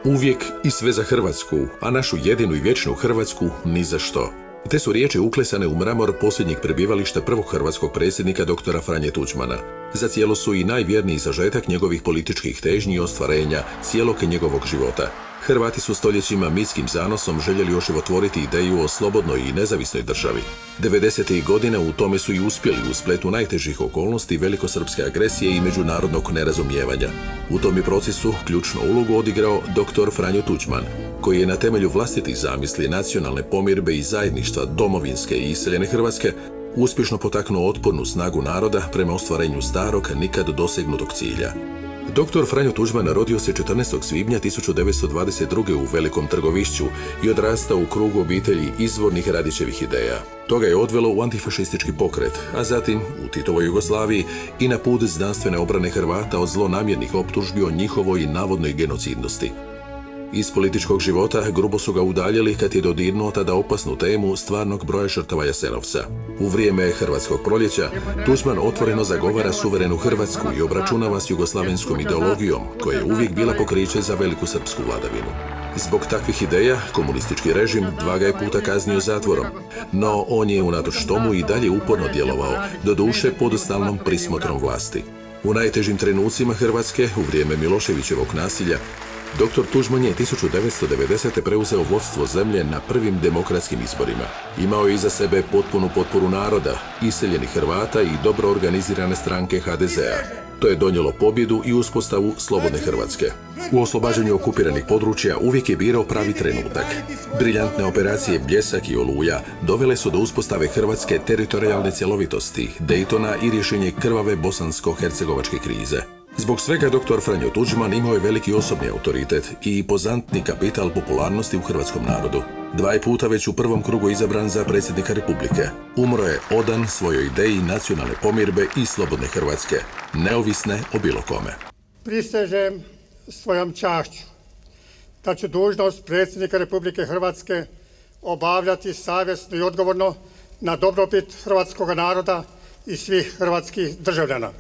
Uvijek i sve za Hrvatsku, a našu jedinu i vječnu Hrvatsku ni za što. Te su riječi uklesane u mramor posljednjeg prebivališta prvog hrvatskog predsjednika dr. Franje Tuđmana. Za cijelo su i najvjerniji sažetak njegovih političkih težnji i ostvarenja cijelog njegovog života. Hrvati su stoljećima mitskim zanosom željeli oživotvoriti ideju o slobodnoj i nezavisnoj državi. 90. godina u tome su i uspjeli u spletu najtežih okolnosti velikosrpske agresije i međunarodnog nerazumijevanja. U tom je procesu ključnu ulogu odigrao dr. Franjo Tuđman, koji je na temelju vlastitih zamisli nacionalne pomirbe i zajedništva domovinske i iseljene Hrvatske uspješno potaknuo otpornu snagu naroda prema ostvarenju starog, nikad dosegnutog cilja. Dr. Franjo Tuđman rodio se 14. svibnja 1922. u Velikom Trgovišću i odrastao u krugu obitelji izvornih Radićevih ideja. To ga je odvelo u antifašistički pokret, a zatim u Titovoj Jugoslaviji i na put znanstvene obrane Hrvata od zlonamjernih optužbi o njihovoj navodnoj genocidnosti. Iz političkog života grubo su ga udaljili kad je dodirnuo tada opasnu temu stvarnog broja žrtava Jasenovca. U vrijeme Hrvatskog proljeća Tuđman otvoreno zagovara suverenu Hrvatsku i obračunava s jugoslavenskom ideologijom, koja je uvijek bila pokriće za veliku srpsku vladavinu. Zbog takvih ideja komunistički režim dva ga je puta kaznio zatvorom, no on je unatoč tomu i dalje uporno djelovao, doduše pod stalnom prismotrom vlasti. U najtežim trenucima Hrvatske, u vrijeme Miloševićevog nasilja, dr. Tuđman je 1990. preuzeo vodstvo zemlje na prvim demokratskim izborima. Imao je iza sebe potpunu potporu naroda, iseljenih Hrvata i dobro organizirane stranke HDZ-a. To je donijelo pobjedu i uspostavu slobodne Hrvatske. U oslobađanju okupiranih područja uvijek je birao pravi trenutak. Briljantne operacije Bljesak i Oluja dovele su do uspostave hrvatske teritorijalne cjelovitosti, Daytona i rješenje krvave bosansko-hercegovačke krize. Zbog svega dr. Franjo Tuđman imao je veliki osobni autoritet i impozantni kapital popularnosti u hrvatskom narodu. Dva je puta već u prvom krugu izabran za predsjednika Republike. Umro je odan svojoj ideji nacionalne pomirbe i slobodne Hrvatske, neovisne o bilo kome. Prisežem svojom čašću da ću dužnost predsjednika Republike Hrvatske obavljati savjesno i odgovorno na dobrobit hrvatskog naroda i svih hrvatskih državljana.